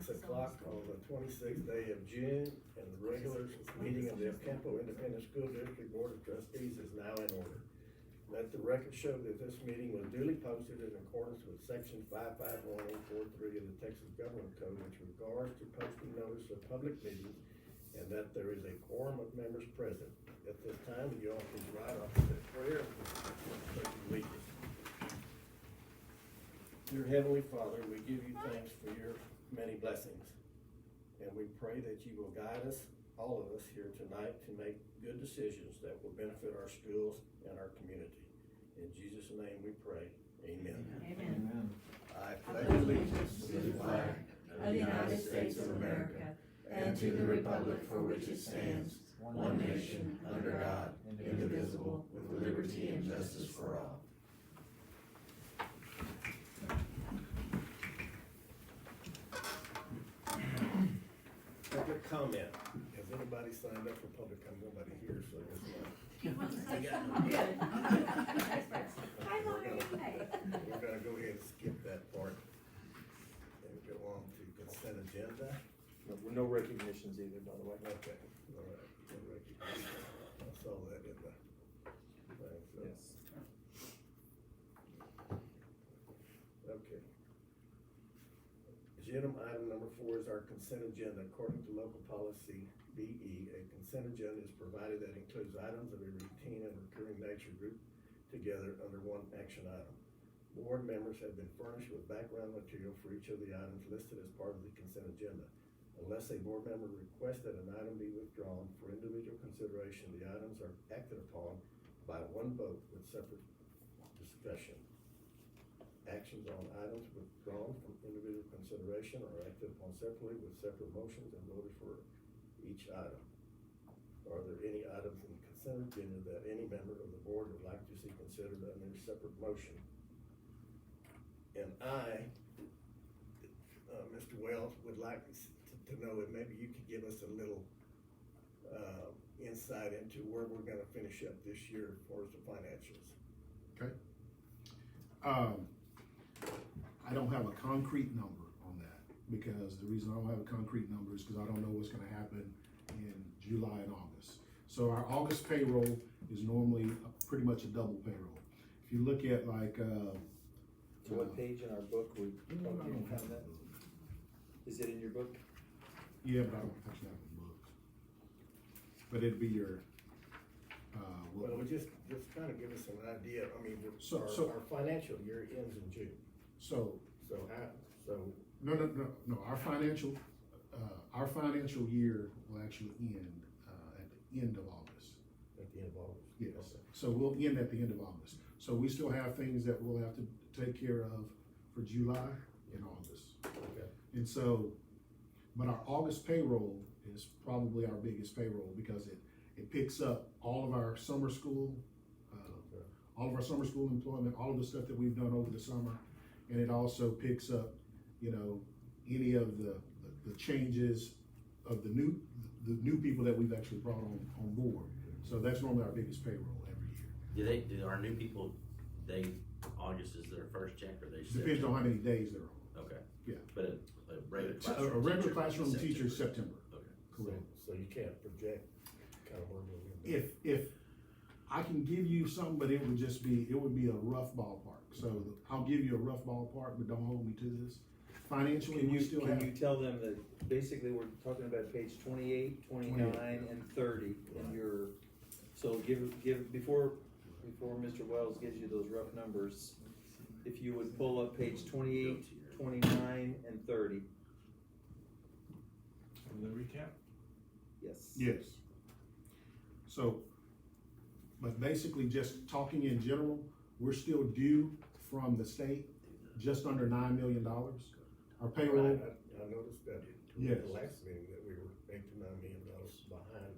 6 o'clock on the 26th day of June, and the regular meeting of the El Campo Independent School District Board of Trustees is now in order. Let the record show that this meeting was duly posted in accordance with section 551843 of the Texas Government Code, which regards to posting notice of public meetings, and that there is a quorum of members present. At this time, you all can rise off the prayer and lead us. Dear Heavenly Father, we give you thanks for your many blessings, and we pray that you will guide us, all of us here tonight, to make good decisions that will benefit our schools and our community. In Jesus' name we pray, amen. Amen. I pledge allegiance to the flag of the United States of America and to the republic for which it stands, one nation, under God, indivisible, with liberty and justice for all. Public comment. Has anybody signed up for public comment? Nobody here, so it's not. We're gonna go ahead and skip that part and go on to consent agenda. No recognitions either, by the way. Okay, all right. No recognition. I saw that in the thing, so. Yes. Okay. Agenda item number 4 is our consent agenda. According to local policy BE, a consent agenda is provided that includes items of a routine and recurring nature grouped together under one action item. Board members have been furnished with background material for each of the items listed as part of the consent agenda. Unless a board member requests that an item be withdrawn for individual consideration, the items are acted upon by one vote with separate discussion. Actions on items withdrawn from individual consideration are acted upon separately with separate motions and voted for each item. Are there any items in the consent agenda that any member of the board would like to see considered under a separate motion? And I, Mr. Wells, would like to know if maybe you could give us a little insight into where we're gonna finish up this year as far as the financials. Okay. I don't have a concrete number on that, because the reason I don't have a concrete number is because I don't know what's gonna happen in July and August. So our August payroll is normally pretty much a double payroll. If you look at like, So what page in our book we don't have that? Is it in your book? yeah, but I don't actually have the books. But it'd be your, Well, we just kind of give us an idea. I mean, So- our financial year ends in June. so, No, no, our financial year will actually end, at the end of August. at the end of August. Yes, Okay. so we'll end at the end of August. So we still have things that we'll have to take care of for July and August. Okay. And so, but our August payroll is probably our biggest payroll, because it picks up all of our summer school, employment, all of the stuff that we've done over the summer. And it also picks up, any of the changes of the new people that we've actually brought on board. So that's normally our biggest payroll every year. Do our new people, August is their first check, or they? Depends on how many days they're on. Okay. Yeah. But a regular A classroom. regular classroom teacher is September. Okay. Correct. So you can't project kind of where we're gonna be. If I can give you some, but it would be a rough ballpark. So I'll give you a rough ballpark, but don't hold me to this. Financially, Can we still you have, tell them that basically we're talking about page 28, 29, and 30 in your, so before Mr. Wells gives you those rough numbers, if you would pull up page 28, 29, and 30. From the recap? Yes. yes. So, but basically just talking in general, we're still due from the state just under $9 million. Our payroll, I noticed that in Yes. the last meeting that we were $8 to $9 million behind.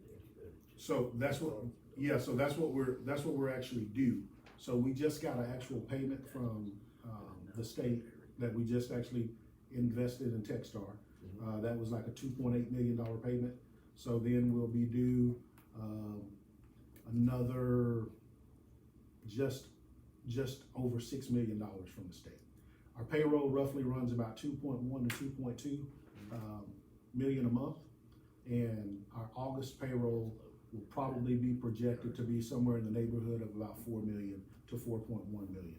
so that's what we're actually due. So we just got an actual payment from, the state that we just actually invested in Techstar. That was like a $2.8 million payment. So then we'll be due, another just over $6 million from the state. Our payroll roughly runs about 2.1 to 2.2. million a month. And our August payroll will probably be projected to be somewhere in the neighborhood of about 4 million to 4.1 million,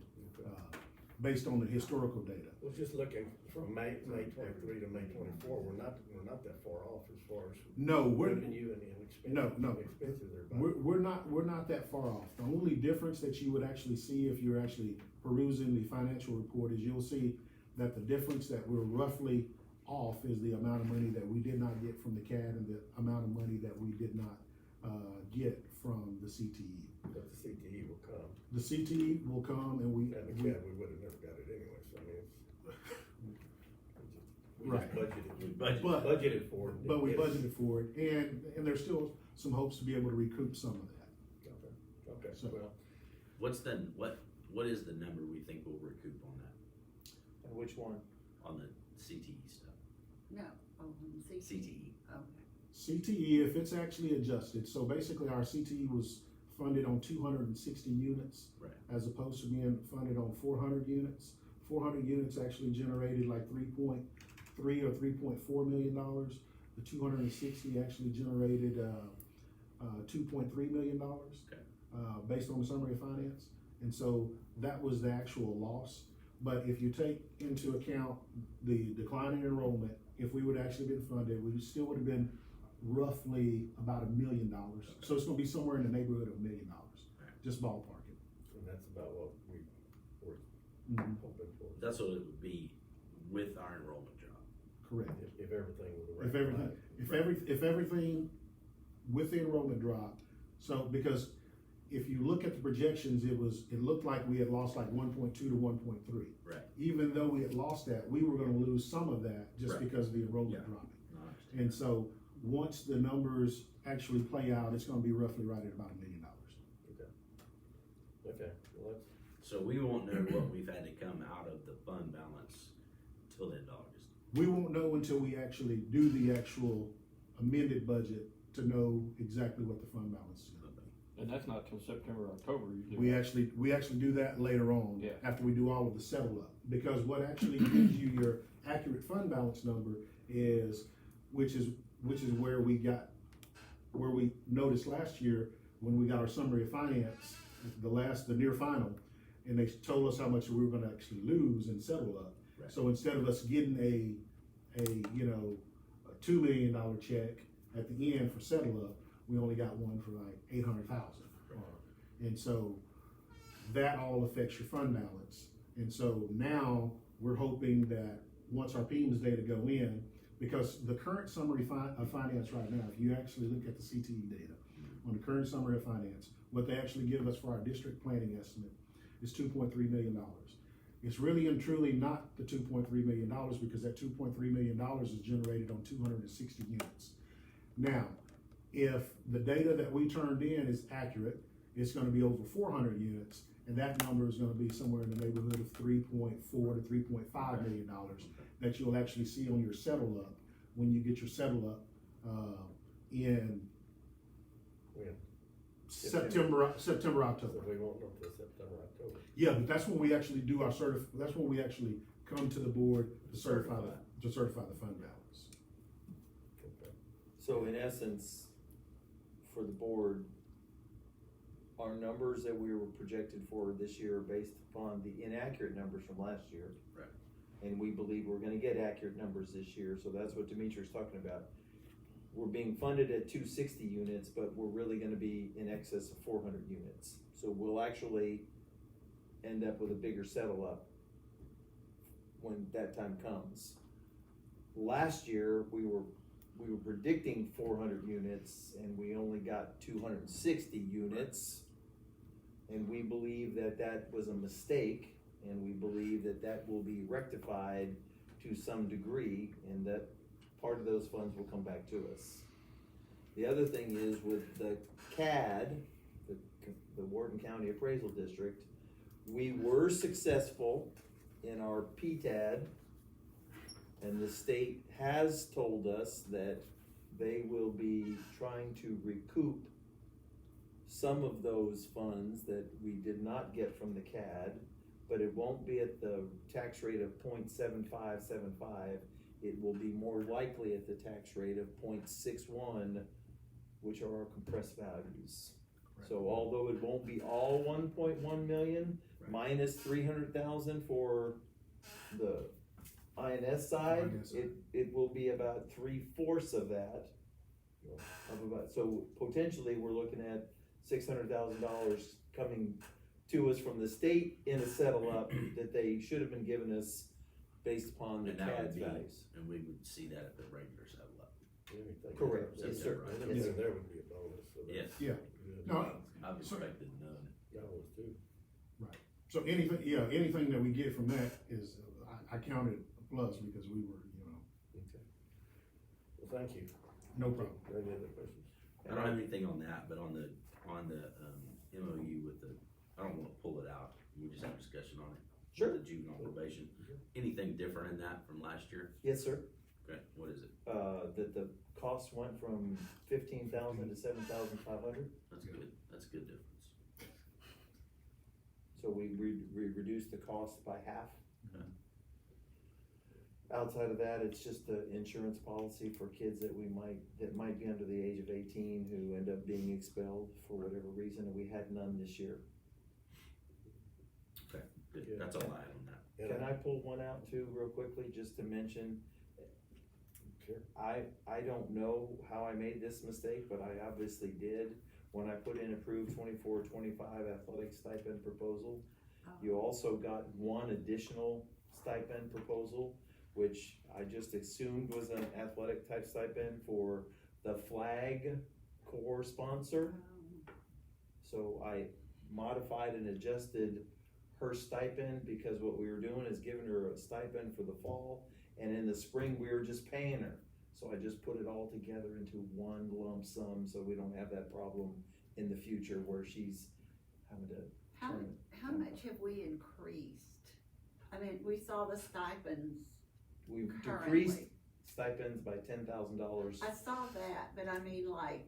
based on the historical data. Well, just looking from May 23 to May 24, we're not that far off as far as No, revenue and expenses. No. Expenses are about. we're not that far off. The only difference that you would actually see if you're actually perusing the financial report is you'll see that the difference that we're roughly off is the amount of money that we did not get from the CAD and the amount of money that we did not get from the CTE. But the CTE will come, The CTE will come and and the CAD, we would have never got it anyway, so I mean, we Right. just budgeted, we But- budgeted for it. but we Yes. budgeted for it, and there's still some hopes to be able to recoup some of that. Okay, So- well, What is the number we think we'll recoup on that, And which one? on the CTE stuff? No, CTE. Okay. CTE, if it's actually adjusted, so basically our CTE was funded on 260 units. Right. As opposed to being funded on 400 units. 400 units actually generated like 3.3 or $3.4 million. The 260 actually generated $2.3 million. Okay. Based on the summary of finance. And so that was the actual loss. But if you take into account the decline in enrollment, if we would actually been funded, we still would have been roughly about $1 million. Okay. So it's gonna be somewhere in the neighborhood of $1 million, just ballpark it. and that's about what we were Mhm. hoping for. That's what it would be with our enrollment drop. Correct. If everything was. If everything with the enrollment drop, so because if you look at the projections, it looked like we had lost like 1.2 to 1.3. Right. Even though we had lost that, we were gonna lose some of that just Right. because of the enrollment Yeah. dropping. No, I understand. And so, once the numbers actually play out, it's gonna be roughly right at about $1 million. Okay, well, that's, So we won't know what we've had to come out of the fund balance till the end of August. We won't know until we actually do the actual amended budget to know exactly what the fund balance is gonna be. And that's not till September, October usually. We actually do that later on, Yeah. after we do all of the settle up. Because what actually gives you your accurate fund balance number is, which is where we noticed last year when we got our summary of finance, the near final, and they told us how much we were gonna actually lose and settle up. Right. So instead of us getting a $2 million check at the end for settle up, we only got one for like 800,000. And so that all affects your fund balance. And so now we're hoping that once our PEMS data go in, because the current summary of finance right now, if you actually look at the CTE data on the current summary of finance, what they actually give us for our district planning estimate is $2.3 million. It's really and truly not the $2.3 million because that $2.3 million is generated on 260 units. Now, if the data that we turned in is accurate, it's gonna be over 400 units, and that number is gonna be somewhere in the neighborhood of $3.4 to $3.5 million that you'll actually see on your settle up when you get your settle up in when, September, October. so we won't know till September, October. Yeah, but that's when we actually do our that's when we actually come to the board to certify the fund balance. Okay. So in essence, for the board, our numbers that we were projected for this year are based upon the inaccurate numbers from last year. Right. And we believe we're gonna get accurate numbers this year, so that's what Dimitri's talking about. We're being funded at 260 units, but we're really gonna be in excess of 400 units. So we'll actually end up with a bigger settle up when that time comes. Last year, we were predicting 400 units and we only got 260 units. And we believe that that was a mistake, and we believe that that will be rectified to some degree, and that part of those funds will come back to us. The other thing is with the CAD, the Wharton County Appraisal District, we were successful in our PTAD, and the state has told us that they will be trying to recoup some of those funds that we did not get from the CAD, but it won't be at the tax rate of 0.7575. it will be more likely at the tax rate of 0.61, which are our compressed values. Right. So although it won't be all 1.1 million, Right. minus 300,000 for the INS side, INS side. it will be about 3/4 of that. So potentially, we're looking at $600,000 coming to us from the state in a settle up that they should have been giving us based upon the And that would CAD's be, values. and we would see that at the regular settle up. Anything. Correct. Yes, sir. Anything Yes, sir. there would be a bonus. So that's Yes. Yeah. good. No, I've So- expected none. That was too. So anything that we get from that is, I count it a plus because we were, Okay. Well, thank you. no problem. Any other questions? I don't have anything on that, but on the MOU with the, I don't wanna pull it out, we just have discussion on it. Sure. The juvenile probation, anything different in that from last year? Yes, sir. Okay, what is it? That the cost went from 15,000 to 7,500. That's good, that's a good difference. So we reduced the cost by half. Okay. Outside of that, it's just the insurance policy for kids that might be under the age of 18 who end up being expelled for whatever reason, and we had none this year. Okay, good, Yeah. that's all I had on that. And Can I pull one out too, real quickly, just to mention? Sure. I don't know how I made this mistake, but I obviously did. When I put in approved 24-25 athletic stipend proposal, you also got one additional stipend proposal, which I just assumed was an athletic type stipend for the flag corps sponsor. So I modified and adjusted her stipend because what we were doing is giving her a stipend for the fall, and in the spring, we were just paying her. So I just put it all together into one lump sum, so we don't have that problem in the future where she's having to turn. How much have we increased? I mean, we saw the stipends, We've currently. decreased stipends by $10,000. I saw that, but I mean like,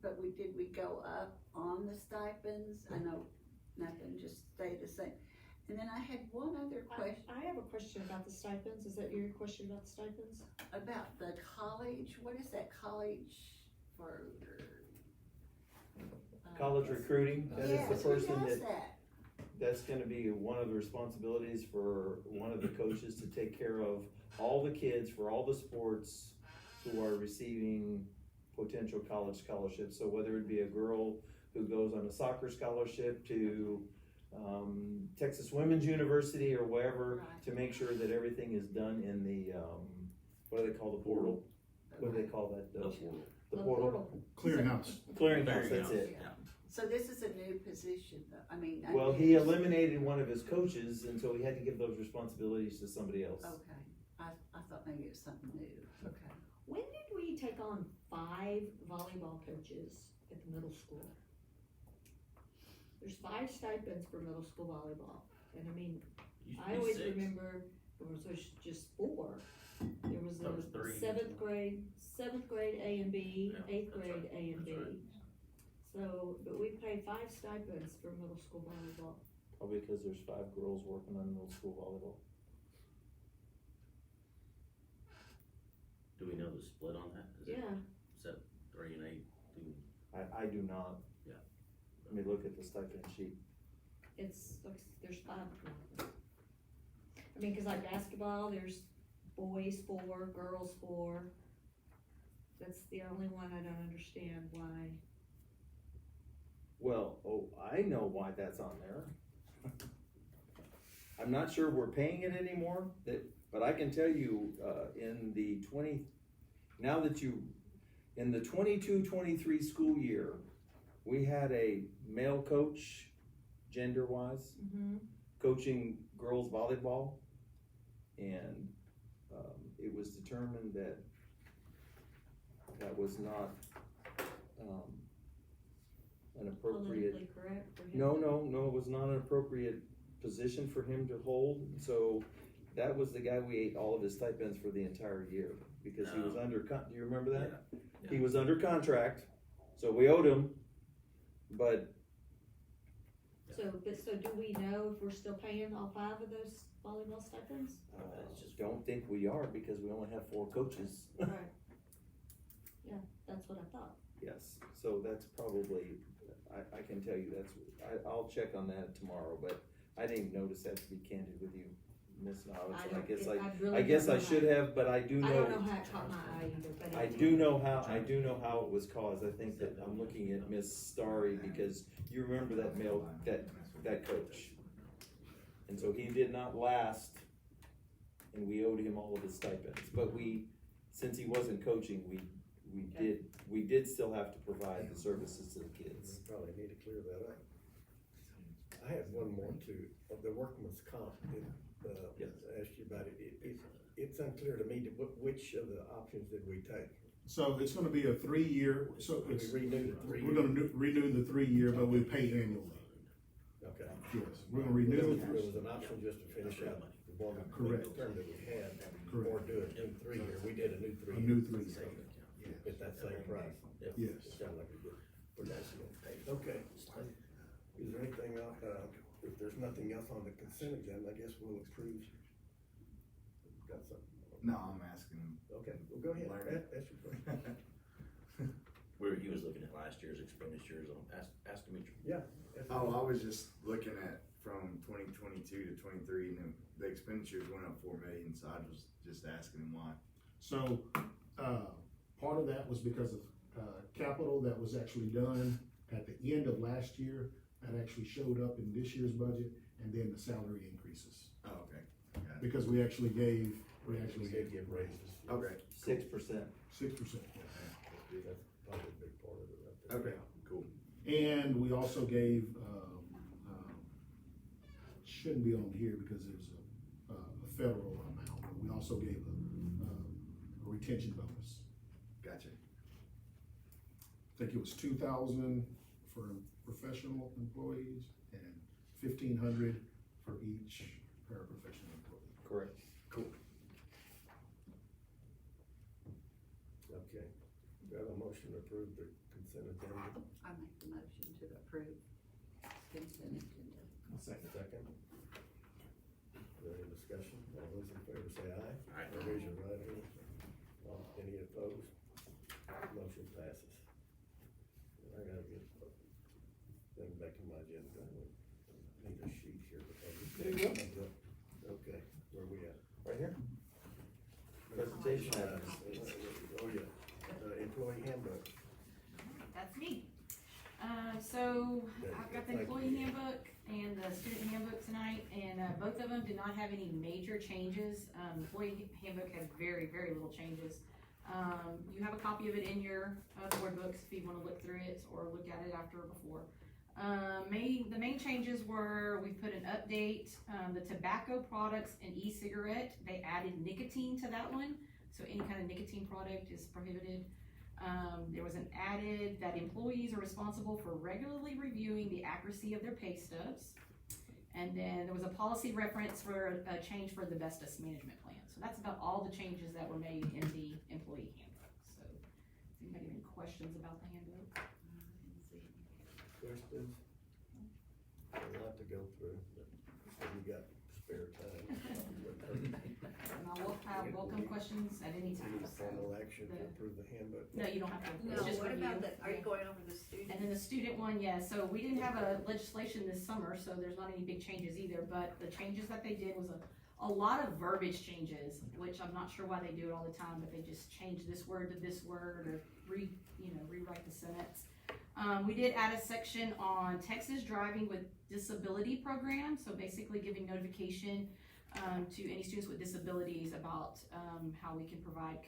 did we go up on the stipends? I know nothing, just stayed the same. And then I had one other question I have a question about the stipends. Is that your question about the stipends? about the college. What is that college for? College recruiting, that is Yes, the who person does that, that? that's gonna be one of the responsibilities for one of the coaches to take care of all the kids for all the sports who are receiving potential college scholarships. So whether it be a girl who goes on a soccer scholarship to Texas Women's University or wherever, Right. to make sure that everything is done in the, what do they call the portal? What do they call that? The portal. The portal? Clearinghouse. Clearinghouse, that's it. Yeah. So this is a new position though, I mean. I Well, knew he this- eliminated one of his coaches, and so he had to give those responsibilities to somebody else. Okay, I thought maybe it was something new, okay. When did we take on 5 volleyball coaches at the middle school? There's 5 stipends for middle school volleyball, and I mean, Used to I be always 6. remember there was just 4. There was That was a 3. seventh grade A and B, Yeah, 8th that's grade right, A and B. that's right. So, but we paid 5 stipends for middle school volleyball. Probably because there's 5 girls working on middle school volleyball. Do we know the split on that? Is it- Yeah, Is that 3 and 8? I do not. Yeah. Let me look at the stipend sheet. there's 5. I mean, cause like basketball, there's boys 4, girls 4. That's the only one I don't understand why. Well, I know why that's on there. I'm not sure we're paying it anymore, but I can tell you, in the 22-23 school year, we had a male coach, gender-wise, Mm-hmm. coaching girls volleyball, and it was determined that that was not an appropriate. Politically correct for him. No, it was not an appropriate position for him to hold, so that was the guy we ate all of his stipends for the entire year, because he was under, do you remember that? Yeah. He was under contract, so we owed him, but So do we know if we're still paying all 5 of those volleyball stipends? It's just Don't think we are because we only have 4 coaches. Right. Yeah, that's what I thought. Yes, so that's probably, I can tell you I'll check on that tomorrow, but I didn't notice that, to be candid with you, Ms. Novice. I guess I should have, but I do I know. don't know how it caught my eye either, but. I do know how it was caused. I think that I'm looking at Miss Starry because you remember that that coach. And so he did not last and we owed him all of his stipends, but since he wasn't coaching, we did still have to provide the services to the kids. We probably need to clear that up. I have one more too, of the workman's comp, Yes. I asked you about it, it's unclear to me, which of the options did we take? So it's gonna be a 3-year, so We it's, renewed the 3 we're gonna renew the 3-year, but we pay annually. Okay. Yes, we're gonna renew There it. was an option just to finish out the one Correct. term that we had, Correct. or do a new 3-year, we did a new 3-year. A new 3-year. At that same price. Yes. Sound like a good, okay. Is there anything else, if there's nothing else on the consent agenda, I guess we'll approve. Got something? No, I'm asking him. Okay, well, go ahead, ask your question. where he was looking at last year's expenditures on, ask Dimitri. Yeah. Oh, I was just looking at from 2022 to 23, and the expenditures went up 4 million. So I was just asking him why. So, part of that was because of, capital that was actually done at the end of last year, that actually showed up in this year's budget, and then the salary increases. Oh, okay. Got it. Because we actually gave We did give raises. Okay. 6%. 6%. That's probably a big part of it right there. Okay. Cool. And we also gave, shouldn't be on here because it was a federal amount, but we also gave a retention bonus. Gotcha. I think it was 2,000 for professional employees and 1,500 for each paraprofessional employee. Correct. Cool. Okay, we have a motion to approve the consent agenda. I make the motion to approve consent agenda. Second. Is there any discussion? All those in favor say aye. Aye. Raise your right hand. Any opposed? Motion passes. I gotta get thing back in my agenda. I need a sheet here. There you go. Okay, where we at? Right here. Presentation items. Oh, yeah, employee handbook. That's me. So I've got the employee handbook and the student handbook tonight, and both of them did not have any major changes. Employee handbook has very, very little changes. You have a copy of it in your board books if you wanna look through it or look at it after or before. The main changes were, we put an update, the tobacco products and e-cigarette, they added nicotine to that one. So any kind of nicotine product is prohibited. There was an added that employees are responsible for regularly reviewing the accuracy of their pay stubs. And then there was a policy reference for a change for the asbestos management plan. So that's about all the changes that were made in the employee handbook. So, does anybody have any questions about the handbook? Questions? A lot to go through, but we got spare time. And I will have welcome questions at any We time. need a formal So, action to approve the handbook. no, you don't have to. No, It's just what review. about the, are you Yeah. going over the student? And then the student one, yeah, so we didn't have a legislation this summer, so there's not any big changes either, but the changes that they did was a lot of verbiage changes, which I'm not sure why they do it all the time, but they just change this word to this word or rewrite the sentence. We did add a section on Texas driving with disability program, so basically giving notification to any students with disabilities about how we can provide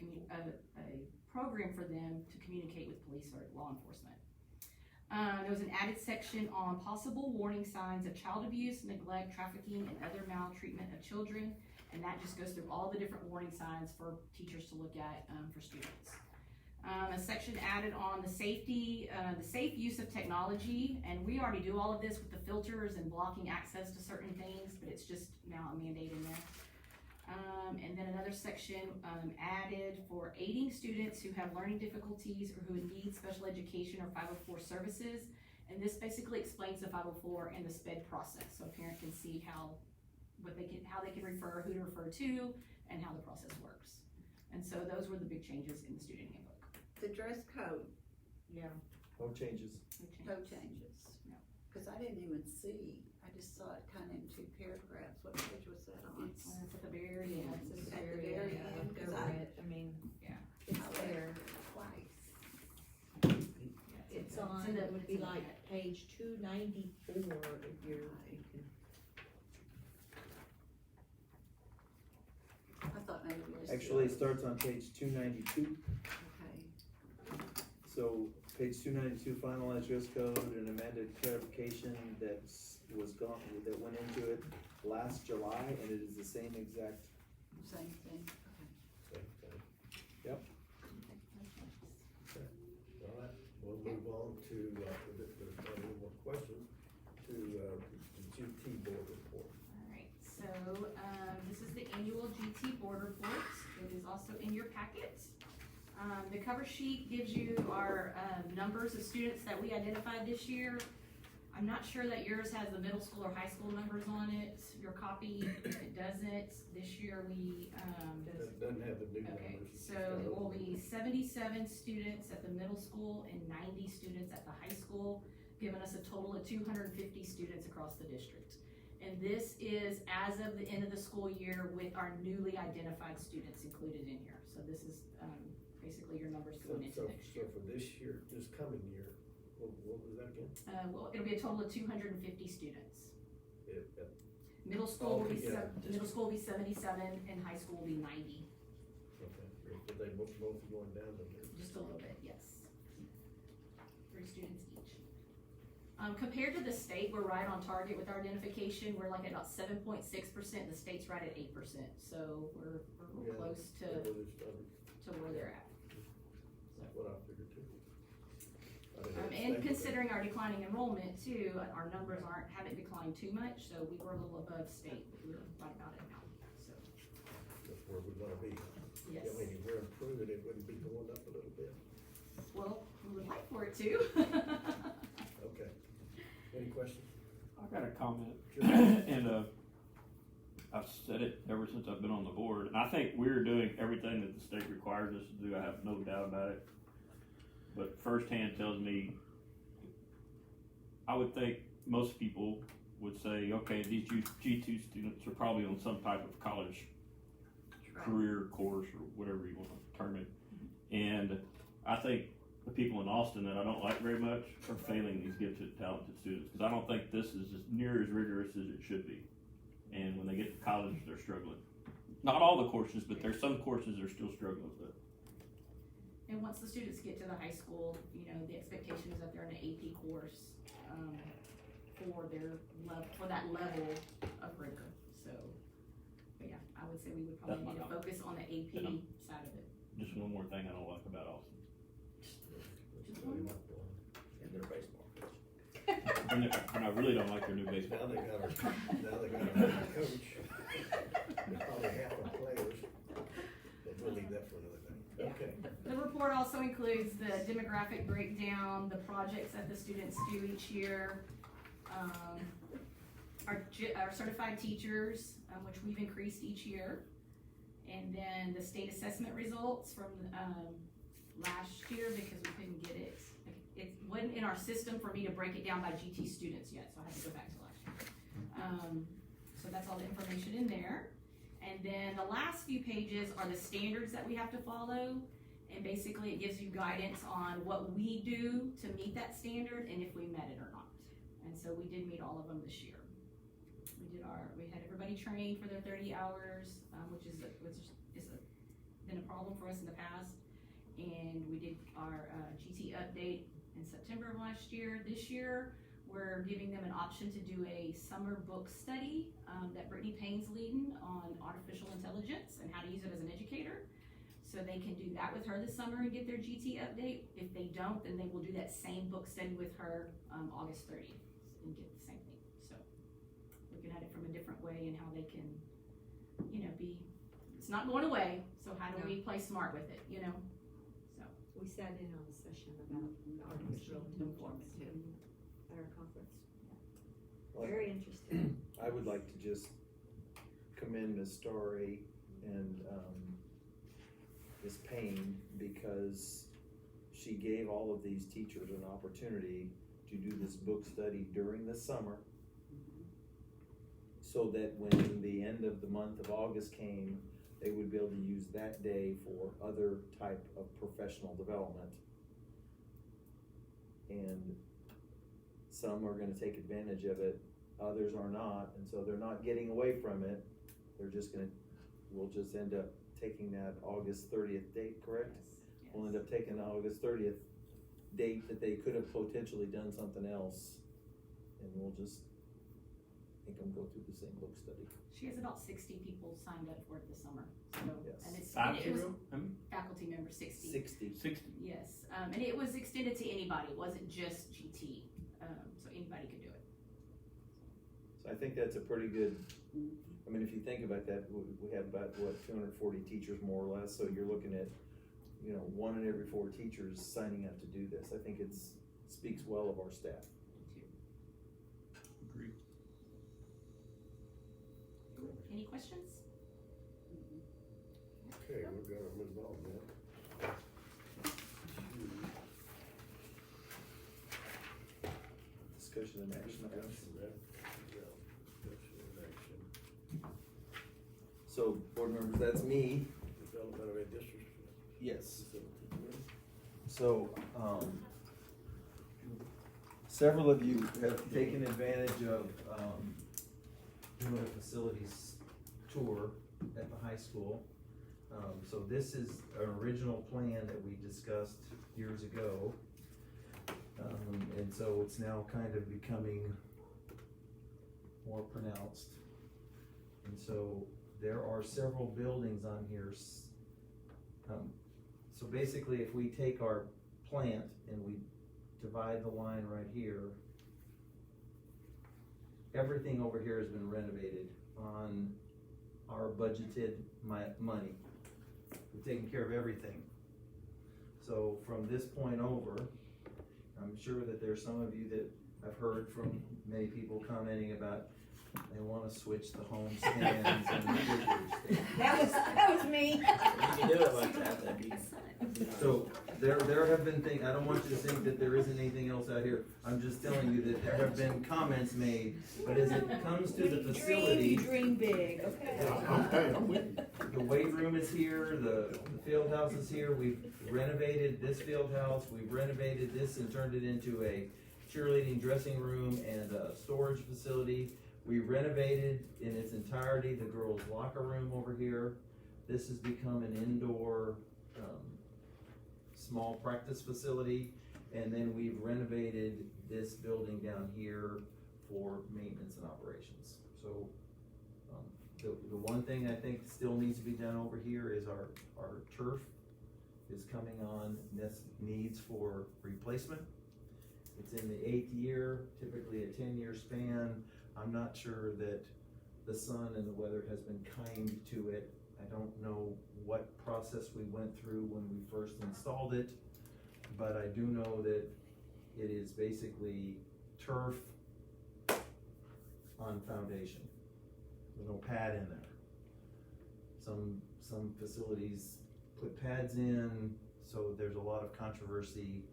a program for them to communicate with police or law enforcement. There was an added section on possible warning signs of child abuse, neglect, trafficking, and other maltreatment of children, and that just goes through all the different warning signs for teachers to look at for students. A section added on the safe use of technology, and we already do all of this with the filters and blocking access to certain things, but it's just now a mandate in there. And then another section added for aiding students who have learning difficulties or who need special education or 504 services, And this basically explains the 504 and the SPED process, so a parent can see how they can refer, who to refer to, and how the process works. And so those were the big changes in the student handbook. The dress code, Yeah. No changes. no changes. No. Cause I didn't even see, I just saw it kinda in two paragraphs, what page was that on? It's at the very end. It's At the very end, Go cause I mean, I it's there. twice. It's on, in the- it would be it's in the like back. page 294 if you can. I thought maybe it was. Actually, it starts on page 292. Okay, So page 292, finalized dress code and amended clarification that went into it last July, and it is the same exact. same thing, okay. Same thing. All right, we'll move on to, if there's not any more questions, to, the GT board report. Alright, so, this is the annual GT board report, it is also in your packet. The cover sheet gives you our, numbers of students that we identified this year. I'm not sure that yours has the middle school or high school numbers on it, your copy, if it doesn't, this year we, It doesn't have the new okay, numbers. so it will be 77 students at the middle school and 90 students at the high school, giving us a total of 250 students across the district. And this is as of the end of the school year with our newly identified students included in here. So this is, basically your numbers going into next So year. for this year, this coming year, what was that again? Well, it'll be a total of 250 students. It- Middle school will be, Altogether. middle school will be 77 and high school will be 90. Okay, but they both going down to there. Just a little bit, yes. 3 students each. Compared to the state, we're right on target with our identification. We're like at about 7.6%. The state's right at 8%. So we're real Yeah, close to where they're at. That's what I figured too. I didn't And expect it. considering our declining enrollment too, our numbers haven't declined too much. So we were a little above state, but we were right about it now. So That's where we wanna be. yes. I mean, if we're improving, it wouldn't be going up a little bit. Well, we would like for it to. Okay. Any questions? I got a comment, Sure. and, I've said it ever since I've been on the board, and I think we're doing everything that the state requires us to do, I have no doubt about it. But firsthand tells me, I would think most people would say, okay, these G2 students are probably on some type of college career course or whatever you wanna term it. And I think the people in Austin that I don't like very much are failing these gifted, talented students, cause I don't think this is near as rigorous as it should be. And when they get to college, they're struggling. Not all the courses, but there's some courses they're still struggling with. And once the students get to the high school, you know, the expectation is that they're in an AP course, for that level of rigor, so. But yeah, I would say we would probably That's my need to comment. focus on the AP Yeah. side of it. Just one more thing I don't like about Austin. And their baseball coach. And I really don't like their new baseball. Now they got our coach. Probably half our players, but we'll leave that for another day. Okay. The report also includes the demographic breakdown, the projects that the students do each year, our certified teachers, which we've increased each year, and then the state assessment results from, last year because we couldn't get it. It wasn't in our system for me to break it down by GT students yet, so I had to go back to last year. So that's all the information in there. And then the last few pages are the standards that we have to follow. And basically it gives you guidance on what we do to meet that standard and if we met it or not. And so we did meet all of them this year. We had everybody trained for their 30 hours, which is been a problem for us in the past. And we did our GT update in September of last year. This year, we're giving them an option to do a summer book study that Brittany Payne's leading on artificial intelligence and how to use it as an educator. So they can do that with her this summer and get their GT update. If they don't, then they will do that same book study with her August 30th and get the same thing. So looking at it from a different way and how they can, it's not going away. So how do we play smart with it, So. We sat in on a session about artificial intelligence too. at our conference. Well, Very interesting. I would like to just commend Ms. Starry and, Ms. Payne, because she gave all of these teachers an opportunity to do this book study during the summer, so that when the end of the month of August came, they would be able to use that day for other type of professional development. And some are gonna take advantage of it, others are not, and so they're not getting away from it. They're just gonna, we'll just end up taking that August 30th date, correct? We'll end up taking the August 30th date that they could have potentially done something else, and we'll just make them go through the same book study. She has about 60 people signed up for it this summer, so, Yes. and it's, Faculty it was room? I mean, faculty members, 60. 60. 60. Yes, and it was extended to anybody, it wasn't just GT, so anybody could do it. So I think that's a pretty good, I mean, if you think about that, we have about, what, 240 teachers more or less, so you're looking at, 1 in every 4 teachers signing up to do this. I think speaks well of our staff. Agreed. Any questions? Okay, we're gonna move on now. Discussion and action items. Discussion and action. So, board members, that's me. Development of a district. Yes. So, several of you have taken advantage of, doing a facilities tour at the high school. So this is an original plan that we discussed years ago. And so it's now kind of becoming more pronounced. And so there are several buildings on here. So basically, if we take our plant and we divide the line right here, everything over here has been renovated on our budgeted money. We've taken care of everything. So from this point over, I'm sure that there's some of you that I've heard from many people commenting about they wanna switch the home stands and the figures. That was me. You can do it like that, that'd be. So there have been things, I don't want you to think that there isn't anything else out here. I'm just telling you that there have been comments made, but as it comes to the facility, You dream big, okay? I'm with you. the weight room is here, the field house is here. We've renovated this field house, we've renovated this and turned it into a cheerleading dressing room and a storage facility. We renovated in its entirety the girls' locker room over here. This has become an indoor, small practice facility. And then we've renovated this building down here for maintenance and operations. So, the one thing I think still needs to be done over here is our turf is coming on, needs for replacement. It's in the 8th year, typically a 10-year span. I'm not sure that the sun and the weather has been kind to it. I don't know what process we went through when we first installed it, but I do know that it is basically turf on foundation. There's no pad in there. Some facilities put pads in, so there's a lot of controversy.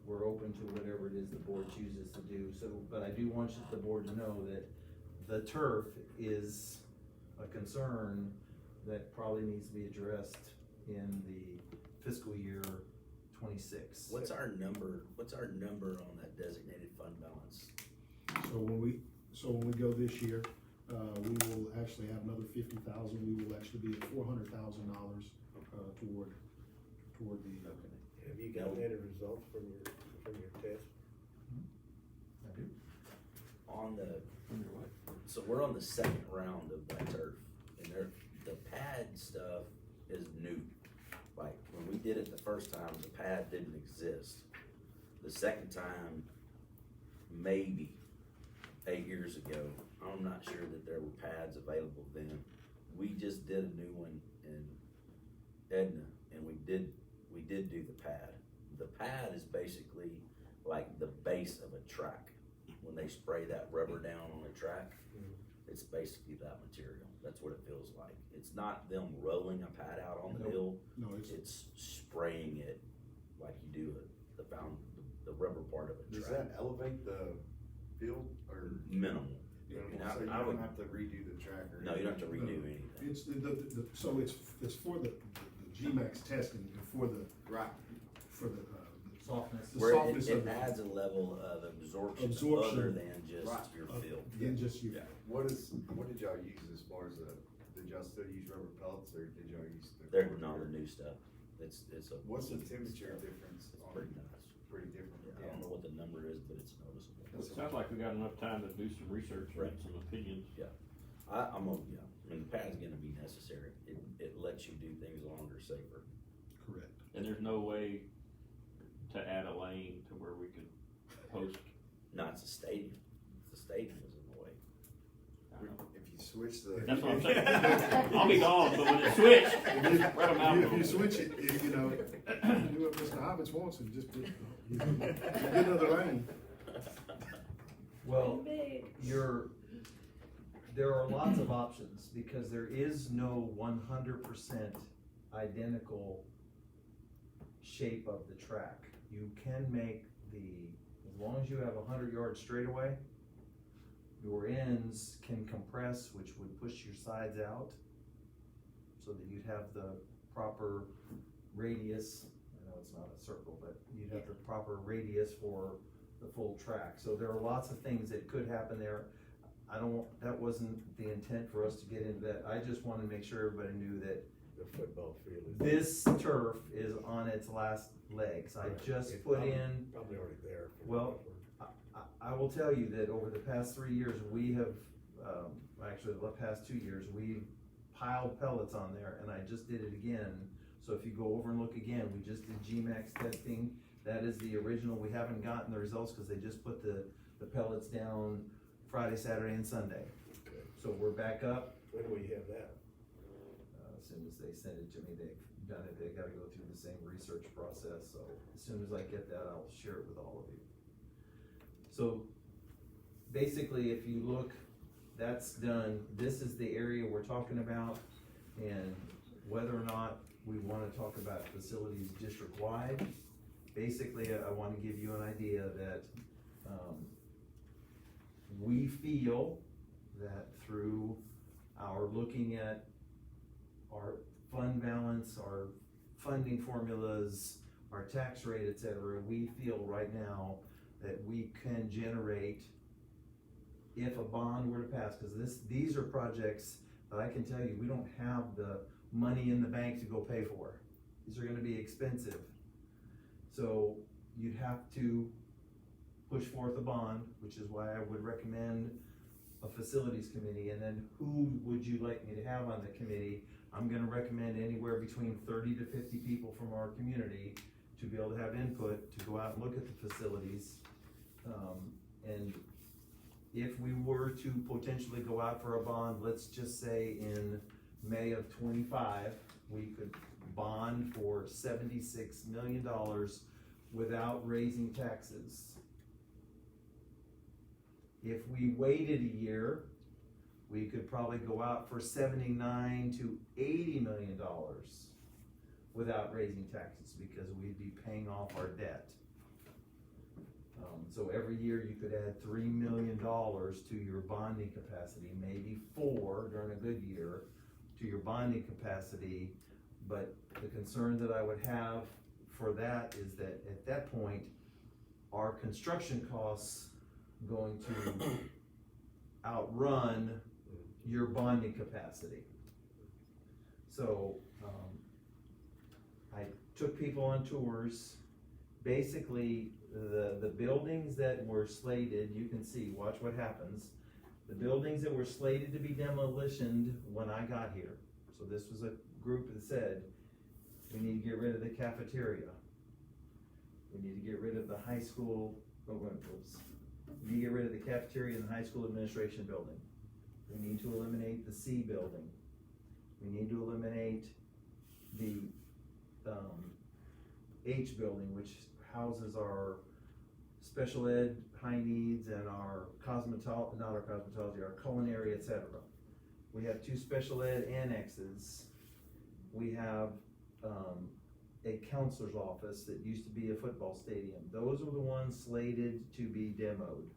We're open to whatever it is the board chooses to do. So, but I do want the board to know that the turf is a concern that probably needs to be addressed in the fiscal year 26. What's our number on that designated fund balance? So when we go this year, we will actually have another 50,000. We will actually be at $400,000 toward the. Have you gotten any results from your test? I do. So we're on the second round of that turf, and the pad stuff is new. Like, when we did it the first time, the pad didn't exist. The second time, maybe 8 years ago, I'm not sure that there were pads available then. We just did a new one in Edna, and we did do the pad. The pad is basically like the base of a track. when they spray that rubber down on the track, it's basically that material. That's what it feels like. It's not them rolling a pad out on the No. hill, No, it's spraying it like you do the rubber part of a Does track. that elevate the field or? Minimal. Minimal, And so you I would- don't have to redo the track or? No, you don't have to anything? redo anything. it's, so it's for the GMAX testing and for the, Right. for the Softness. the Where softness it of adds a level of absorption Absorption. other than just Right. your field. than just you. What did y'all use as far as did y'all still use rubber pellets or did y'all use? They're not the new stuff. It's a. What's the temperature difference? It's on- pretty nice. Pretty different. Yeah, I don't know what the number is, but it's noticeable. Sounds like we got enough time to do some research and Right. get some opinions. I mean, the pad's gonna be necessary. It lets you do things longer, safer. Correct. And there's no way to add a lane to where we could post. No, it's a stadium. The stadium is in the way. I don't know. If you switch the. That's what I'm saying. I'll be gone, but when it switch, spread them out. a If little you bit. switch it, you know, do what Mr. Hobbits wants and just get another lane. Well, Big. there are lots of options, because there is no 100% identical shape of the track. You can make as long as you have 100-yard straightaway, your ends can compress, which would push your sides out, so that you'd have the proper radius. I know it's not a circle, but you'd have the proper radius for the full track. So there are lots of things that could happen there. That wasn't the intent for us to get into that. I just wanted to make sure everybody knew that The football field is. this turf is on its last legs. I just It's put probably- in, Probably already there. Well, I will tell you that over the past 3 years, we have, actually the past 2 years, we've piled pellets on there, and I just did it again. So if you go over and look again, we just did GMAX testing. That is the original. We haven't gotten the results because they just put the pellets down Friday, Saturday, and Sunday. Okay. So we're back up. When do we have that? As soon as they send it to me, they've done it. They gotta go through the same research process. So as soon as I get that, I'll share it with all of you. So basically, if you look, that's done. This is the area we're talking about, and whether or not we wanna talk about facilities district-wide. Basically, I wanna give you an idea that, we feel that through our looking at our fund balance, our funding formulas, our tax rate, et cetera, we feel right now that we can generate, if a bond were to pass, because these are projects that I can tell you, we don't have the money in the bank to go pay for. These are gonna be expensive. So you'd have to push forth a bond, which is why I would recommend a facilities committee. And then who would you like me to have on the committee? I'm gonna recommend anywhere between 30 to 50 people from our community to be able to have input, to go out and look at the facilities. And if we were to potentially go out for a bond, let's just say in May of 25, we could bond for $76 million without raising taxes. If we waited a year, we could probably go out for $79 to $80 million without raising taxes, because we'd be paying off our debt. So every year you could add $3 million to your bonding capacity, maybe 4 during a good year to your bonding capacity. But the concern that I would have for that is that at that point, our construction costs going to outrun your bonding capacity. So, I took people on tours. Basically, the buildings that were slated, you can see, watch what happens. The buildings that were slated to be demolitioned when I got here. So this was a group that said, we need to get rid of the cafeteria. We need to get rid of the high school, oops. We need to get rid of the cafeteria and the high school administration building. We need to eliminate the C building. We need to eliminate the H building, which houses our special ed, high needs, and our our culinary, etc. We have 2 special ed annexes. We have, a counselor's office that used to be a football stadium. Those are the ones slated to be demoed.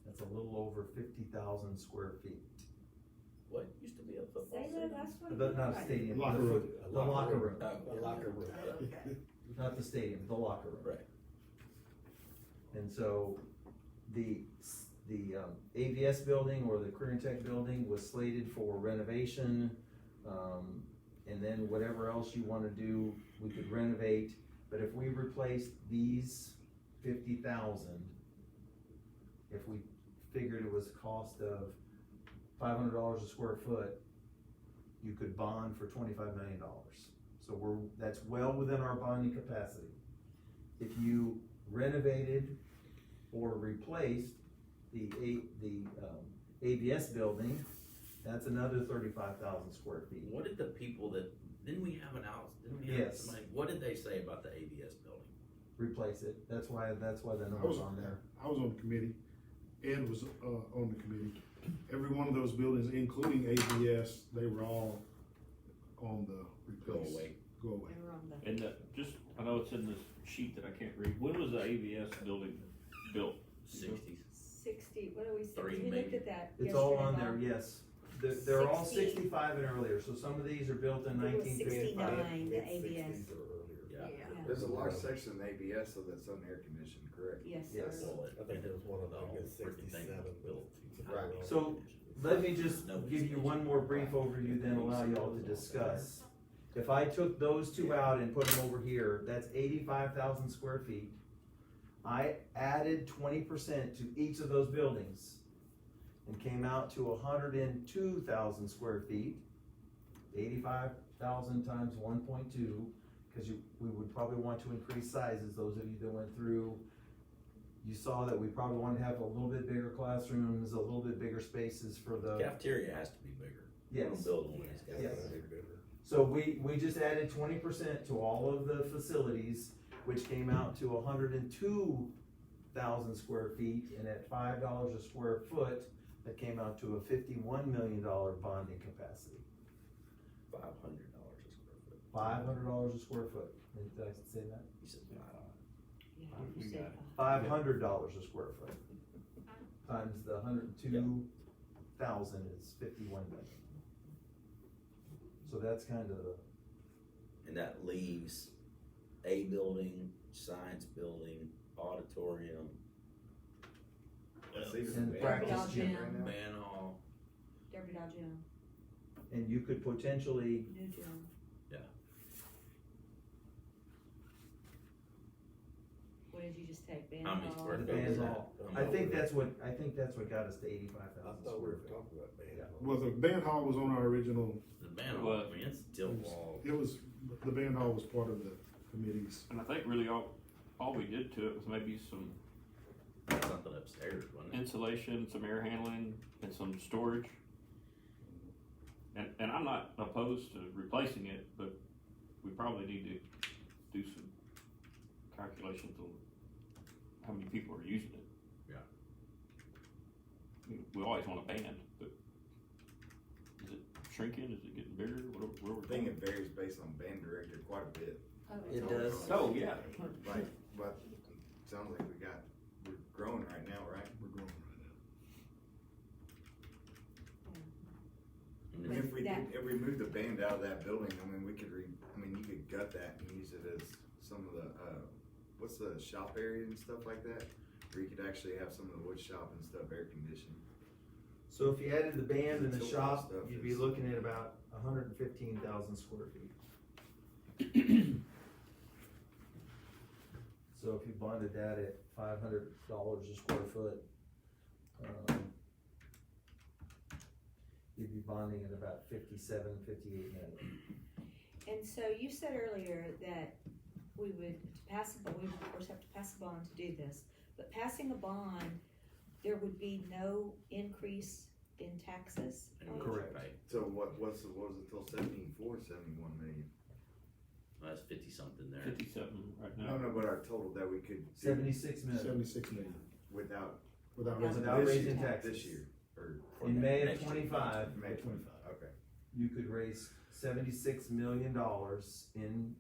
That's a little over 50,000 square feet. What used to be a football Say stadium? that, that's what. But not a stadium. Locker the room. The locker room, Oh, A locker room. Okay. not the stadium, the locker room. Right. And so the AVS building or the Career and Tech building was slated for renovation. And then whatever else you wanna do, we could renovate. But if we replaced these 50,000, if we figured it was a cost of $500 a square foot, you could bond for $25 million. So that's well within our bonding capacity. If you renovated or replaced the ABS building, that's another 35,000 square feet. What did the people didn't we have Yes. somebody, what did they say about the ABS building? Replace it, that's why the I number's was on there. I was on the committee. Ed was, on the committee. Every one of those buildings, including ABS, they were all on the Go replace. away. Go away. They were on the- And I know it's in this sheet that I can't read. When was the AVS building built? 60s. 60, what do we say? Three, We looked maybe. at that It's all yesterday, on there, Bob. yes. They're all 60. 65 and earlier, so some of these are built in I think it was 1955. 69, the ABS. Mid-60s or earlier. Yeah. There's a large section of ABS, so that's unair-conditioned, correct? Yes, Yes. sir. Well, I think there was one of the them whole in freaking thing was 67 built. Right. So, let me just give you one more brief overview, then allow y'all to discuss. If I took those 2 out and put them over here, that's 85,000 square feet. I added 20% to each of those buildings and came out to 102,000 square feet. 85,000 times 1.2, because we would probably want to increase sizes. Those of you that went through, you saw that we probably want to have a little bit bigger classrooms, a little bit bigger spaces for the. Cafeteria has to be bigger. Yes. We're building one that's got Yes. bigger. So we just added 20% to all of the facilities, which came out to 102,000 square feet, and at $5 a square foot, that came out to a $51 million bonding capacity. $500 a square foot. $500 a square foot. Did I say that? You said Yeah, We you said got it. five. $500 a square foot. Times the 102,000 is 51 million. So that's kind of the. And that leaves a building, science building, auditorium, That's even And bad. practice gym. right now. band hall. Derby Doll Gym, And you could potentially, new gym. What did you just take, band How many hall? square the foot band is that? hall, I think that's what got us to 85,000 I thought we square were feet. talking about band. Well, the band hall was on our original, The band hall, I mean, it's tilt wall. it was, the band hall was part of the committee's. And I think really all we did to it was maybe some Something upstairs, wasn't it? insulation, some air handling, and some storage. And I'm not opposed to replacing it, but we probably need to do some calculations on how many people are using it. Yeah. I mean, we always want a band, but is it shrinking, is it getting bigger, where I we're think going? it varies based on band director quite a bit. It does. Oh, yeah. Like, but sounds like we're growing right now, right? We're growing right now. And And if- if we did, if we moved the band out of that building, I mean, you could gut that and use it as some of the, what's the shop area and stuff like that? Where you could actually have some of the wood shop and stuff air conditioned. So if you added the band and the Tilt shop, stuff you'd be is- looking at about 115,000 square feet. So if you bonded that at $500 a square foot, you'd be bonding at about 58 million. And so you said earlier that we would pass, we would of course have to pass a bond to do this, but passing a bond, there would be no increase in taxes? and on it? Correct. Right. So what was it till 74, 71 million? That's 50-something there. 50-something right No, now. but our total that we could do 76 million. 76 million without without Yeah, raising without this raising year, taxes. this year, or For In the May of next year. 25, May 25, okay. you could raise $76 million in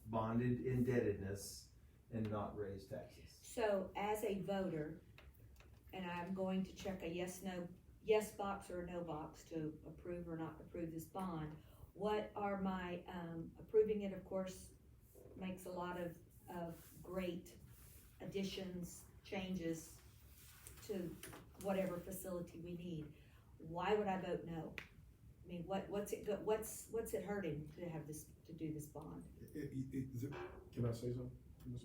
bonded indebtedness and not raise taxes. So as a voter, and I'm going to check a yes box or a no box to approve or not approve this bond, what are my, approving it, of course, makes a lot of great additions, changes to whatever facility we need. Why would I vote no? I mean, what's it hurting to have this, to do this bond? Can I say something? Ms.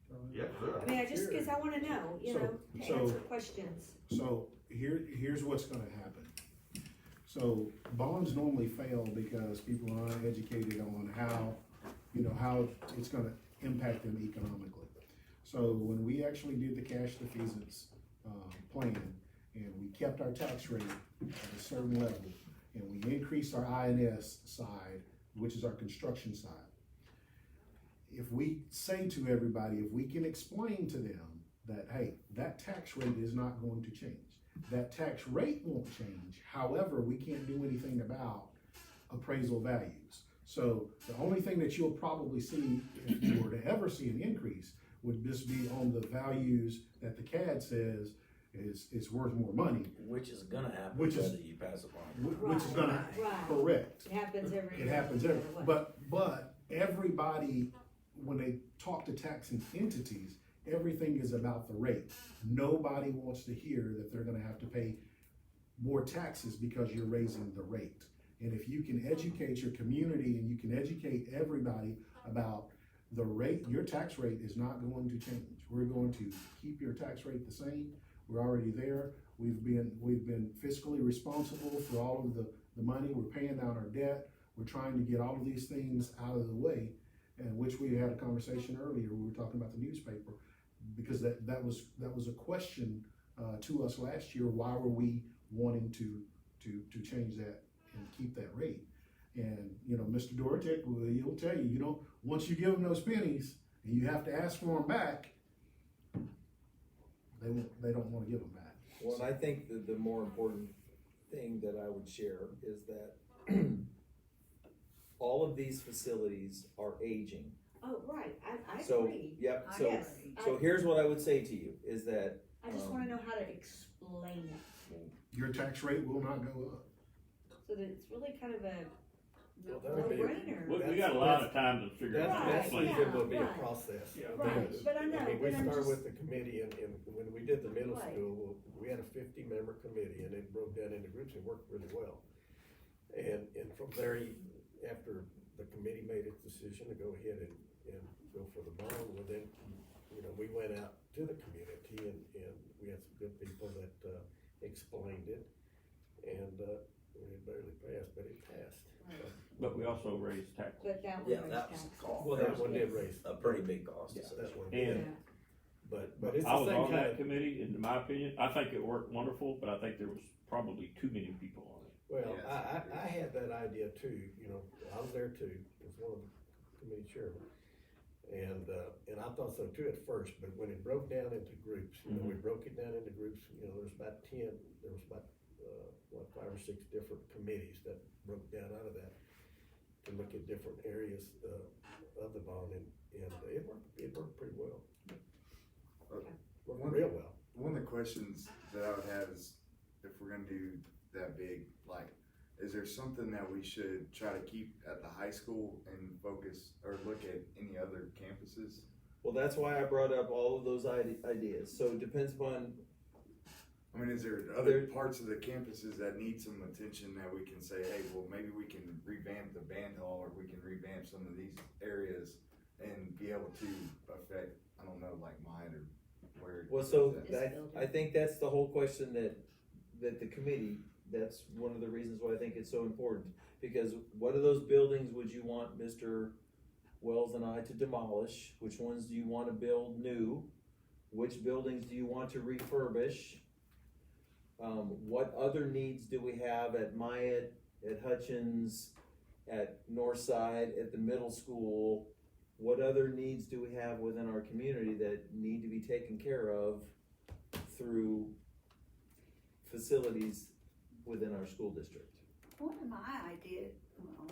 Caroline? Yeah, sure. I mean, cause I wanna know, you know, to So- answer questions. So here's what's gonna happen. So bonds normally fail because people are uneducated on how it's gonna impact them economically. So when we actually did the cash defeasance, plan, and we kept our tax rate at a certain level, and we increased our INS side, which is our construction side. If we say to everybody, if we can explain to them that, hey, that tax rate is not going to change. That tax rate won't change, however, we can't do anything about appraisal values. So the only thing that you'll probably see, if you were to ever see an increase, would just be on the values that the CAD says is worth more money, Which is gonna happen Which is- whether you pass a bond. which is gonna, Right. correct. It happens every. It happens no every, matter what. but everybody, when they talk to taxing entities, everything is about the rate. Nobody wants to hear that they're gonna have to pay more taxes because you're raising the rate. And if you can educate your community and you can educate everybody about the rate, your tax rate is not going to change. We're going to keep your tax rate the same. We're already there. We've been fiscally responsible for all of the money. We're paying down our debt. We're trying to get all of these things out of the way, and which we had a conversation earlier. We were talking about the newspaper, because that was a question to us last year. Why were we wanting to change that and keep that rate? And Mr. Dorotech, he'll tell you, once you give them those pennies and you have to ask for them back, they don't want to give them back. Well, and I think that the more important thing that I would share is that all of these facilities are aging. Oh, right, I So, agree. yep, I so, agree. so here's what I would say to you, is that, I just wanna know how to explain it, Your tax rate will not go up. so that it's really kind of a Well, that would be- no-brainer. We got a lot of time to figure That's, out. Right, that's Explain. usually will be a right. process. Yeah. Right, Because, but I know, we but I'm started just- with the committee, and when we did the middle Right. school, we had a 50-member committee, and it broke down into groups and worked really well. And from there, after the committee made its decision to go ahead and go for the bond, well then, we went out to the community, and we had some good people that explained it, and it barely passed, but it passed. But we also raised taxes. But that Yeah, one that was was the taxed. cost. Well, that one did raise. A pretty big cost. Yeah, that one. And- Yeah. But it's I the was same on kind that of, committee, and in my opinion, I think it worked wonderful, but I think there was probably too many people on it. well, Yeah, I had that idea too, I was there too, as one of the committee chairmen. And I thought so too at first, but when it broke down into groups, we broke it down into groups, there's about 5 or 6 different committees that broke down out of that to look at different areas, of the bond, and it worked pretty well. Worked real well. One of the questions that I would have is, if we're gonna do that big, like, is there something that we should try to keep at the high school and focus, or look at any other campuses? well, that's why I brought up all of those ideas, so it depends upon, I mean, is there other parts of the campuses that need some attention that we can say, hey, well, maybe we can revamp the band hall, or we can revamp some of these areas and be able to affect, I don't know, like mine or where. well, so This building. I think that's the whole question that the committee, that's one of the reasons why I think it's so important. Because what of those buildings would you want Mr. Wells and I to demolish? Which ones do you want to build new? Which buildings do you want to refurbish? What other needs do we have at Myatt, at Hutchins, at Northside, at the middle school? What other needs do we have within our community that need to be taken care of through facilities within our school district? One of my ideas, well,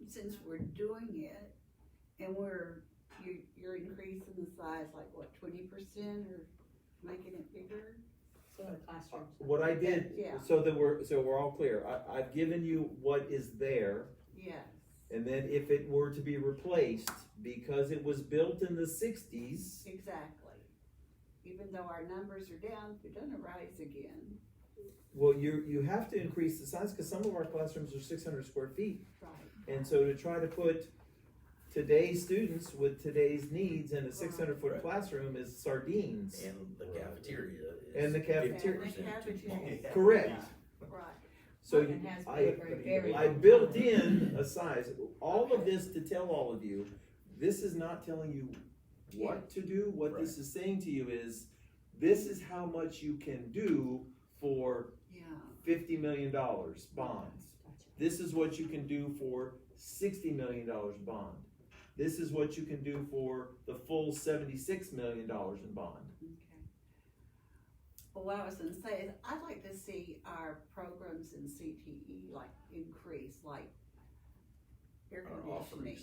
since we're doing it, and you're increasing the size, like what, 20% or making it bigger? So the classrooms. What I did, Yeah. so we're all clear, I've given you what is there, Yes, and then if it were to be replaced, because it was built in the 60s, exactly. Even though our numbers are down, they're gonna rise again. well, you have to increase the size, because some of our classrooms are 600 square feet. Right. And so to try to put today's students with today's needs in a 600-foot Right. classroom is sardines. And the cafeteria is. And the cafeteria. 50% too Cafeteria. small. Correct. Yeah, right. So It has I very. built in a size, all of this to tell all of you, this is not telling you what to do, what this is saying to you is, this is how much you can do for Yeah. $50 million bonds. This is what you can do for $60 million bond. This is what you can do for the full $76 million in bond. Okay. Well, what I was gonna say is, I'd like to see our programs in CTE like increase, like air Our conditioning. offerings.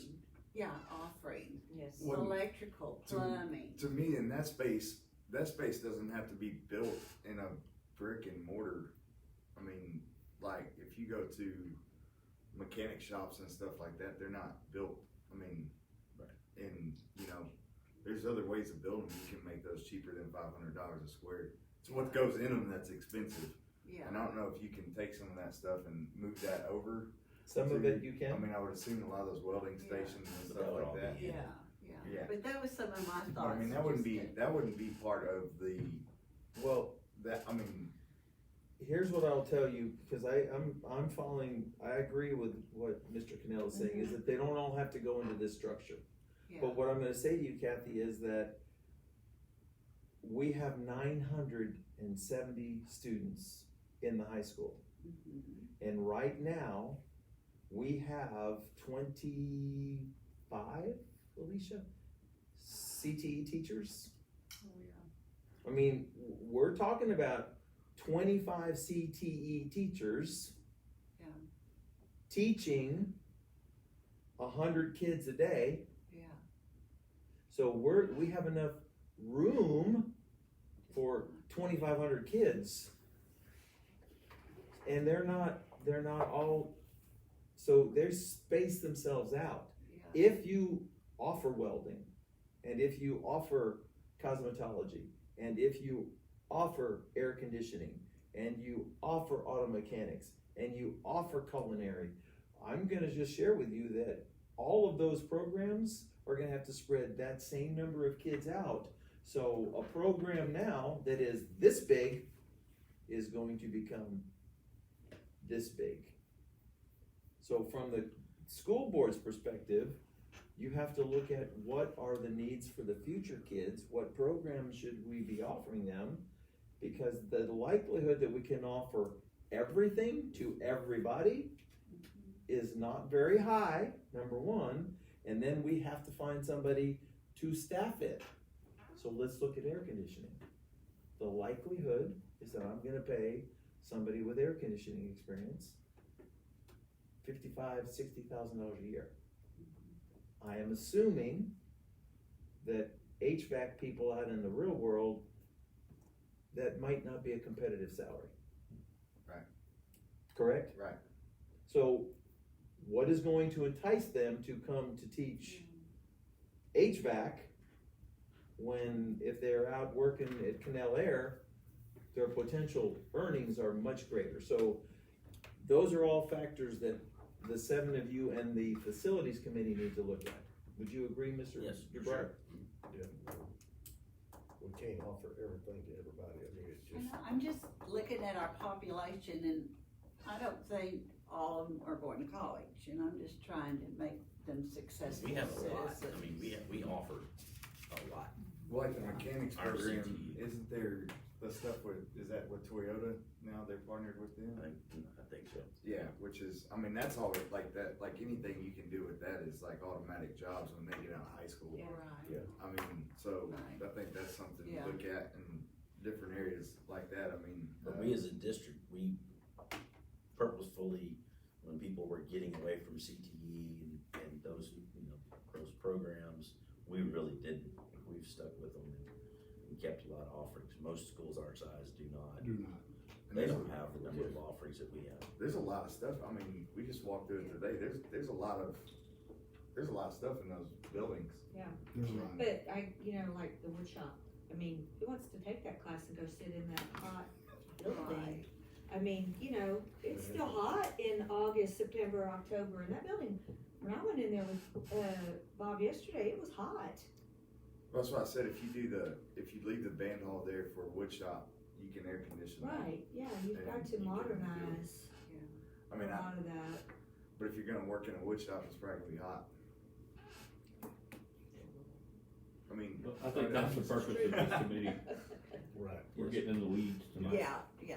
Yeah, offering, Yes. Well, electrical, to- plumbing. To me, in that space doesn't have to be built in a brick and mortar. I mean, like, if you go to mechanic shops and stuff like that, they're not built, I mean, and, you know, there's other ways of building them. You can make those cheaper than $500 a square. It's what goes in them that's expensive. Yeah. And I don't know if you can take some of that stuff and move that over. Some of it you I can. mean, I would assume a lot of those welding Yeah. stations and But stuff that would all like that. be- Yeah, yeah. Yeah. But that was some of my But thoughts. I mean, that wouldn't just be part of the, Well, that, I mean, here's what I'll tell you, because I'm following, I agree with what Mr. Cannell is saying, is that they don't all have to go into this structure. yeah. But what I'm gonna say to you, Kathy, is that we have 970 students in the high school. Mhm. And right now, we have 25, Alicia, CTE teachers. Oh, yeah. I mean, we're talking about 25 CTE teachers Yeah. teaching 100 kids a day. Yeah. So we have enough room for 2,500 kids. And they're not all, so they're spaced themselves out. Yeah. If you offer welding, and if you offer cosmetology, and if you offer air conditioning, and you offer auto mechanics, and you offer culinary, I'm gonna just share with you that all of those programs are gonna have to spread that same number of kids out. So a program now that is this big is going to become this big. So from the school board's perspective, you have to look at what are the needs for the future kids, what programs should we be offering them, because the likelihood that we can offer everything to everybody is not very high, number one, and then we have to find somebody to staff it. So let's look at air conditioning. The likelihood is that I'm gonna pay somebody with air conditioning experience $55,000, $60,000 a year. I am assuming that HVAC people out in the real world, that might not be a competitive salary. Right. Correct? right. So what is going to entice them to come to teach HVAC when, if they're out working at Canal Air, their potential earnings are much greater. So those are all factors that the 7 of you and the facilities committee need to look at. Would you agree, Mr. Yes, for DeBrey? sure. Yeah. We can't offer everything to everybody, I mean, it's I just. know, I'm just looking at our population, and I don't think all of them are going to college, and I'm just trying to make them successful We have a lot, citizens. I mean, we offer a lot. Well, like the mechanics Our program, CTE. isn't there the stuff with, is that with Toyota now, they're partnered with them? I think so. Yeah, which is, I mean, that's all like that, like anything you can do with that is like automatic jobs when they get out of high school. Yeah. Yeah. I mean, so Right. I think that's something to Yeah. look at in different areas like that, I mean. But we as a district, we purposefully, when people were getting away from CTE and those, those programs, we really didn't. We've stuck with them and kept a lot of offerings. Most schools our size do not. Do not. And They there's don't have the number of offerings that we have. There's a lot of stuff, I mean, we just walked through it today, there's a lot of stuff in those buildings. There's a lot. But like the wood shop, I mean, who wants to take that class and go sit in that hot building? I mean, it's still hot in August, September, October, and that building, when I went in there with, Bob yesterday, it was hot. That's why I said, if you leave the band hall there for a wood shop, you can air condition it. Right, yeah, you've And got you to can modernize I a mean, lot of that. but if you're gonna work in a wood shop, it's probably gonna be hot. I mean. I think that's the purpose of this committee. Right. We're getting in the weeds tonight. Yeah,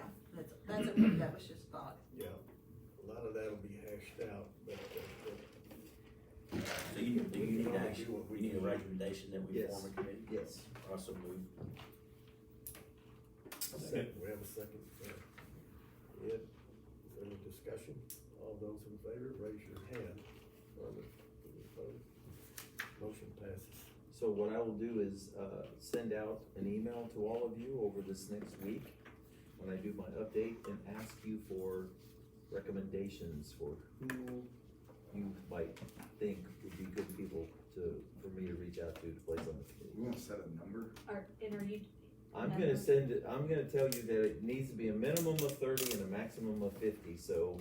that was just thought. Yeah, a lot of that'll be hashed out, but, So do you need can only action, do what we you need a can. recommendation that we Yes. form a committee? Yes. Also move. second, we have a second. Ed, is there any discussion? All those in favor, raise your hand. Any opposed? Motion passes. So what I will do is, send out an email to all of you over this next week when I do my update and ask you for recommendations for who you might think would be good people for me to reach out to place on the We committee. wanna set a number, Are you? I'm gonna tell you that it needs to be a minimum of 30 and a maximum of 50, so.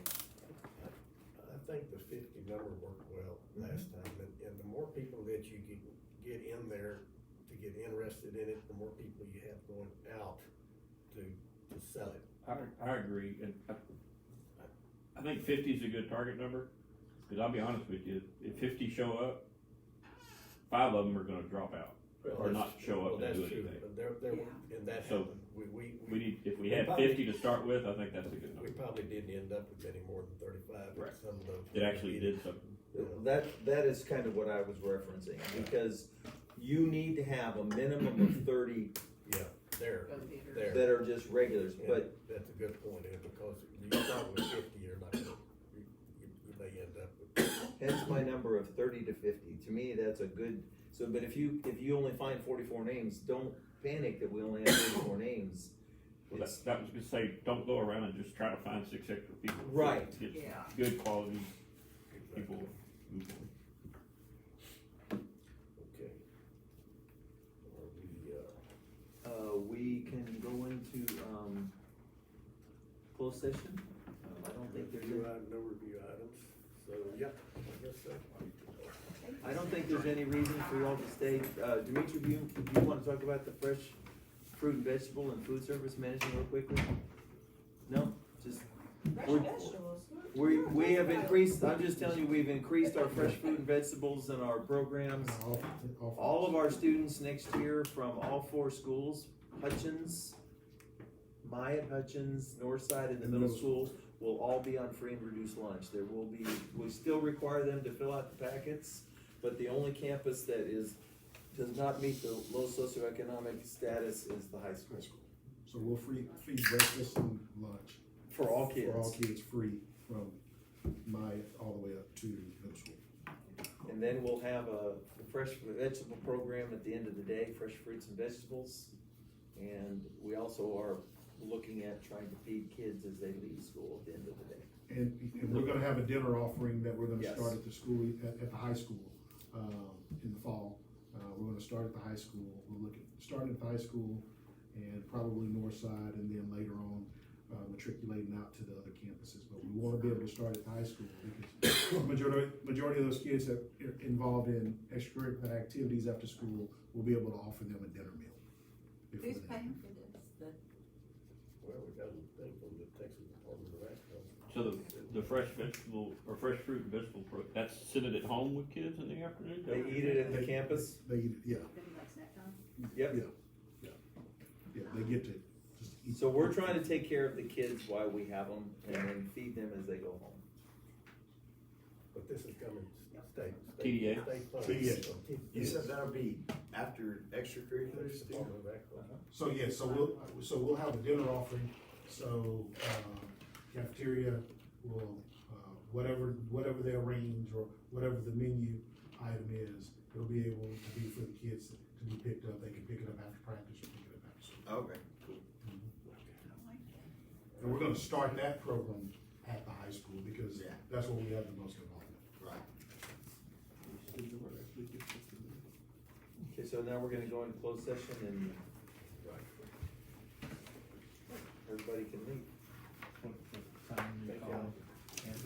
I think the 50 number worked well last time, and the more people that you can get in there to get interested in it, the more people you have going out to sell it. I agree, and I think 50 is a good target number, cause I'll be honest with you, if 50 show up, 5 of them are gonna drop out, or not show up and do That's true, anything. but there, and that So, happened, We need, if we had 50 to start with, I think that's a good we number. probably didn't end up with any more than 35, but Right. some of those. It actually did something. That is kind of what I was referencing, because you need to have a minimum of 30 Yeah, there, Go theater. there. that are just regulars, Yeah, but that's a good point, Ed, because you start with 50, you're not gonna, you may end up with. hence my number of 30 to 50. To me, that's a good, but if you only find 44 names, don't panic that we only have 44 names. Well, that was gonna say, don't go around and just try to find 6 extra people. Right. Get Yeah. good quality people. Move on. Okay. Are we, We can go into, closed session. I don't think there's review any, item, no review items, so, yeah, I guess so. I don't think there's any reason for y'all to stay. Dimitri, do you wanna talk about the fresh fruit and vegetable and food service management real quickly? No? Just, Fresh We're- vegetables. we have increased, I'm just telling you, we've increased our fresh fruit and vegetables in our programs. All of our students next year from all 4 schools, Hutchins, Myatt Hutchins, Northside, and the middle school, will all be on free and reduced lunch. There will be, we still require them to fill out the packets, but the only campus that does not meet the low socioeconomic status is the high school. So we'll feed breakfast and lunch. For all kids. For all kids, free from all the way up to middle school. And then we'll have a fresh vegetable program at the end of the day, fresh fruits and vegetables. And we also are looking at trying to feed kids as they leave school at the end of the day. And we're gonna have a dinner offering that we're gonna Yes. start at the school, at the high school, in the fall. We're gonna start at the high school, starting at the high school and probably north side, and then later on, matriculating out to the other campuses. But we wanna be able to start at the high school because majority of those kids that are involved in extracurricular activities after school, we'll be able to offer them a dinner meal. before Who's they- paying for this? Well, we got a thing from the Texas Department of Agriculture. So the fresh vegetable, or fresh fruit and vegetable, that's sitting at home with kids in the afternoon? They eat it at the campus? They, yeah, Yep. yeah, they get to So we're trying to take care of the kids while we have them, and then feed them as they go home. But this is coming state. TDA. State funds. TDA. You said that'll be after extracurriculars too? So, yeah, so we'll have a dinner offering, so, cafeteria will, whatever they arrange, or whatever the menu item is, it'll be able to be for the kids to be picked up, they can pick it up after practice or pick it up after school. Okay, cool. And we're gonna start that program at the high school, because Yeah. that's where we have the most involvement. Right. Okay, so now we're gonna go into closed session and everybody can leave. Time you Thank call. you.